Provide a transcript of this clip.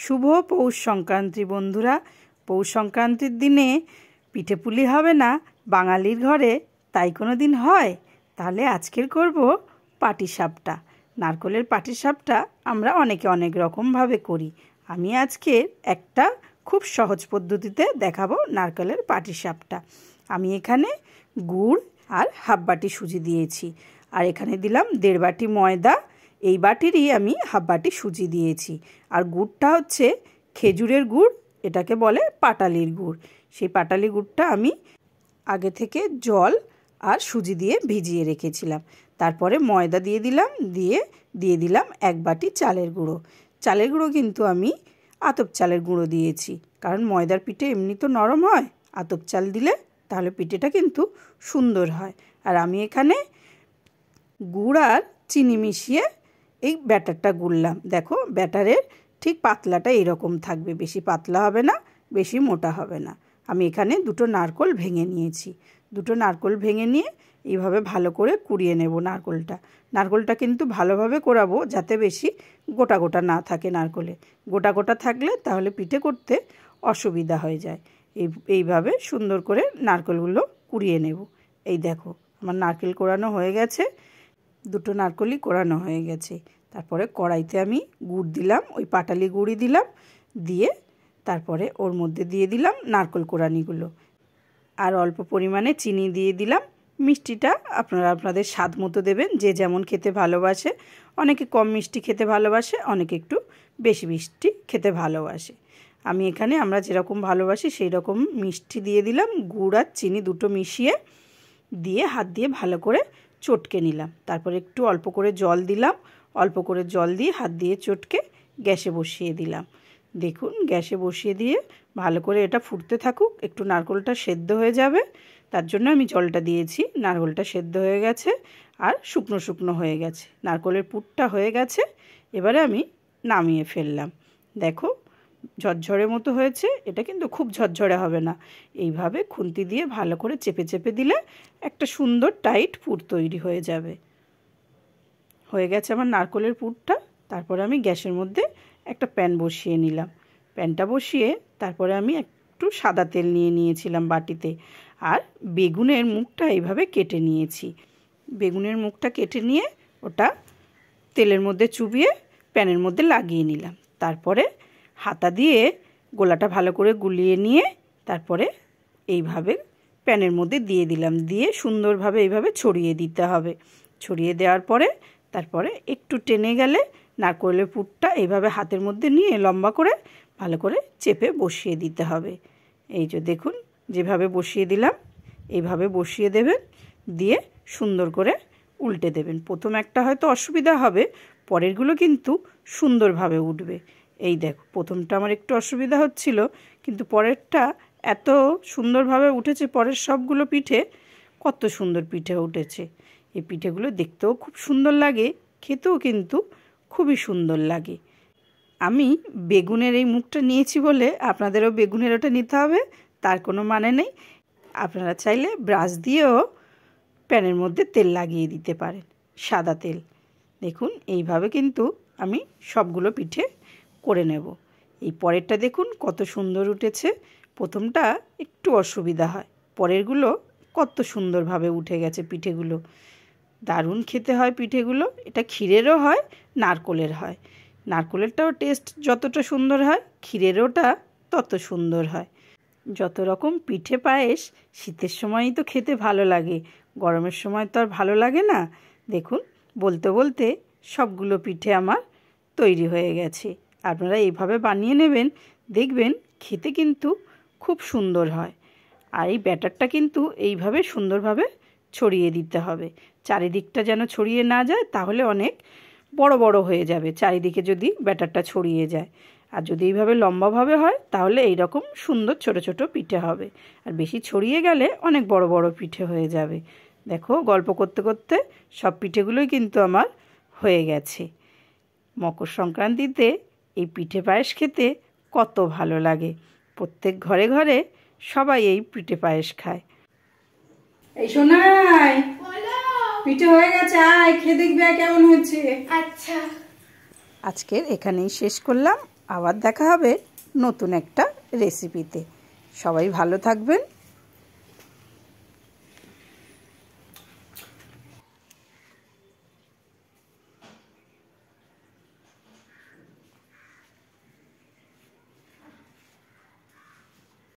শুভ পৌষ সংক্রান্তি বন্ধুরা। পৌষ সংক্রান্তির দিনে পিঠেপুলি হবে না বাঙালির ঘরে, তাই কোনো দিন হয়? তাহলে আজকের করব পাটিসাপটা। নারকেলের পাটিসাপটা আমরা অনেকে অনেক রকমভাবে করি। আমি আজকে একটা খুব সহজ পদ্ধতিতে দেখাবো নারকেলের পাটিসাপটা। আমি এখানে গুড় আর হাফ বাটি সুজি দিয়েছি, আর এখানে দিলাম 1.5 বাটি ময়দা। এই বাটিরই আমি হাফ বাটি সুজি দিয়েছি। আর গুড়টা হচ্ছে খেজুরের গুড়, এটাকে বলে পাটালির গুড়। সেই পাটালি গুড়টা আমি আগে থেকে জল আর সুজি দিয়ে ভিজিয়ে রেখেছিলাম। তারপরে ময়দা দিয়ে দিলাম, দিয়ে দিলাম 1 বাটি চালের গুঁড়ো। চালের গুঁড়ো কিন্তু আমি আতপ চালের গুঁড়ো দিয়েছি, কারণ ময়দার পিঠে এমনি তো নরম হয়, আতপ চাল দিলে তাহলে পিঠেটা কিন্তু সুন্দর হয়। আর আমি এখানে গুড় আর চিনি মিশিয়ে এই ব্যাটারটা গুললাম। দেখো ব্যাটারের ঠিক পাতলাটা এরকম থাকবে, বেশি পাতলা হবে না, বেশি মোটা হবে না। আমি এখানে 2টো নারকেল ভেঙে নিয়েছি। 2টো নারকেল ভেঙে নিয়ে এইভাবে ভালো করে কুড়িয়ে নেব নারকেলটা কিন্তু ভালোভাবে কোরাবো, যাতে বেশি গোটা গোটা না থাকে। নারকেলে গোটা গোটা থাকলে তাহলে পিঠে করতে অসুবিধা হয়ে যায়। এইভাবে সুন্দর করে নারকেলগুলো কুড়িয়ে নেব। এই দেখো আমার নারকেল কোরানো হয়ে গেছে, 2টো নারকেলই কোরানো হয়ে গেছে। তারপরে কড়াইতে আমি গুড় দিলাম, ওই পাটালি গুড়ই দিলাম, দিয়ে তারপরে ওর মধ্যে দিয়ে দিলাম নারকেল কোরানিগুলো, আর অল্প পরিমাণে চিনি দিয়ে দিলাম। মিষ্টিটা আপনারা আপনাদের স্বাদ মতো দেবেন, যে যেমন খেতে ভালোবাসে। অনেকে কম মিষ্টি খেতে ভালোবাসে, অনেকে একটু বেশি মিষ্টি খেতে ভালোবাসে। আমি এখানে আমরা যেরকম ভালোবাসি সেই রকম মিষ্টি দিয়ে দিলাম। গুড় আর চিনি 2টো মিশিয়ে দিয়ে হাত দিয়ে ভালো করে চটকে নিলাম। তারপরে একটু অল্প করে জল দিলাম, অল্প করে জল দিয়ে হাত দিয়ে চটকে গ্যাসে বসিয়ে দিলাম। দেখুন গ্যাসে বসিয়ে দিয়ে ভালো করে এটা ফুটতে থাকুক, একটু নারকেলটা সেদ্ধ হয়ে যাবে, তার জন্য আমি জলটা দিয়েছি। নারকেলটা সেদ্ধ হয়ে গেছে আর শুকনো শুকনো হয়ে গেছে, নারকেলের পুরটা হয়ে গেছে। এবারে আমি নামিয়ে ফেললাম। দেখো ঝরঝরে মতো হয়েছে, এটা কিন্তু খুব ঝরঝরে হবে না। এইভাবে খুন্তি দিয়ে ভালো করে চেপে চেপে দিলে একটা সুন্দর টাইট পুর তৈরি হয়ে যাবে। হয়ে গেছে আমার নারকেলের পুরটা। তারপরে আমি গ্যাসের মধ্যে একটা প্যান বসিয়ে নিলাম। প্যানটা বসিয়ে তারপরে আমি একটু সাদা তেল নিয়ে নিয়েছিলাম বাটিতে, আর বেগুনের মুখটা এইভাবে কেটে নিয়েছি। বেগুনের মুখটা কেটে নিয়ে ওটা তেলের মধ্যে চুবিয়ে প্যানের মধ্যে লাগিয়ে নিলাম। তারপরে হাতা দিয়ে গোলাটা ভালো করে গুলিয়ে নিয়ে তারপরে এইভাবে প্যানের মধ্যে দিয়ে দিলাম, দিয়ে সুন্দরভাবে এইভাবে ছড়িয়ে দিতে হবে। ছড়িয়ে দেওয়ার পরে তারপরে একটু টেনে গেলে নারকেলের পুরটা এইভাবে হাতের মধ্যে নিয়ে লম্বা করে ভালো করে চেপে বসিয়ে দিতে হবে। এই যে দেখুন যেভাবে বসিয়ে দিলাম, এইভাবে বসিয়ে দেবেন, দিয়ে সুন্দর করে উল্টে দেবেন। প্রথম একটা হয়তো অসুবিধা হবে, পরেরগুলো কিন্তু সুন্দরভাবে উঠবে। এই দেখো প্রথমটা আমার একটু অসুবিধা হচ্ছিল, কিন্তু পরেরটা এত সুন্দরভাবে উঠেছে। পরের সবগুলো পিঠে কত সুন্দর পিঠে উঠেছে। এই পিঠেগুলো দেখতেও খুব সুন্দর লাগে, খেতেও কিন্তু খুবই সুন্দর লাগে। আমি বেগুনের এই মুখটা নিয়েছি বলে আপনাদেরও বেগুনের ওটা নিতে হবে তার কোনো মানে নেই। আপনারা চাইলে ব্রাশ দিয়েও প্যানের মধ্যে তেল লাগিয়ে দিতে পারেন, সাদা তেল। দেখুন এইভাবে কিন্তু আমি সবগুলো পিঠে করে নেব। এই পরেরটা দেখুন কত সুন্দর উঠেছে। প্রথমটা একটু অসুবিধা হয়, পরেরগুলো কত সুন্দরভাবে উঠে গেছে পিঠেগুলো। দারুণ খেতে হয় পিঠেগুলো। এটা ক্ষীরেরও হয়, নারকেলের হয়। নারকেলেরটাও টেস্ট যতটা সুন্দর হয়, ক্ষীরেরওটা তত সুন্দর হয়। যত রকম পিঠে পায়েস শীতের সময়ই তো খেতে ভালো লাগে, গরমের সময় তো আর ভালো লাগে না। দেখুন বলতে বলতে সবগুলো পিঠে আমার তৈরি হয়ে গেছে। আপনারা এইভাবে বানিয়ে নেবেন, দেখবেন খেতে কিন্তু খুব সুন্দর হয়। আর এই ব্যাটারটা কিন্তু এইভাবে সুন্দরভাবে ছড়িয়ে দিতে হবে, চারিদিকটা যেন ছড়িয়ে না যায়, তাহলে অনেক বড় বড় হয়ে যাবে চারিদিকে যদি ব্যাটারটা ছড়িয়ে যায়। আর যদি এইভাবে লম্বাভাবে হয় তাহলে এই রকম সুন্দর ছোট ছোট পিঠে হবে। আর বেশি ছড়িয়ে গেলে অনেক বড় বড় পিঠে হয়ে যাবে। দেখো গল্প করতে করতে সব পিঠেগুলোই কিন্তু আমার হয়ে গেছে। মকর সংক্রান্তিতে এই পিঠে পায়েস খেতে কত ভালো লাগে। প্রত্যেক ঘরে ঘরে সবাই এই পিঠে পায়েস খায়। এই সোনাই পিঠে হয়ে গেছে, আয় খেয়ে দেখবি কেমন হয়েছে। আচ্ছা, আজকের এখানেই শেষ করলাম। আবার দেখা হবে নতুন একটা রেসিপিতে। সবাই ভালো থাকবেন।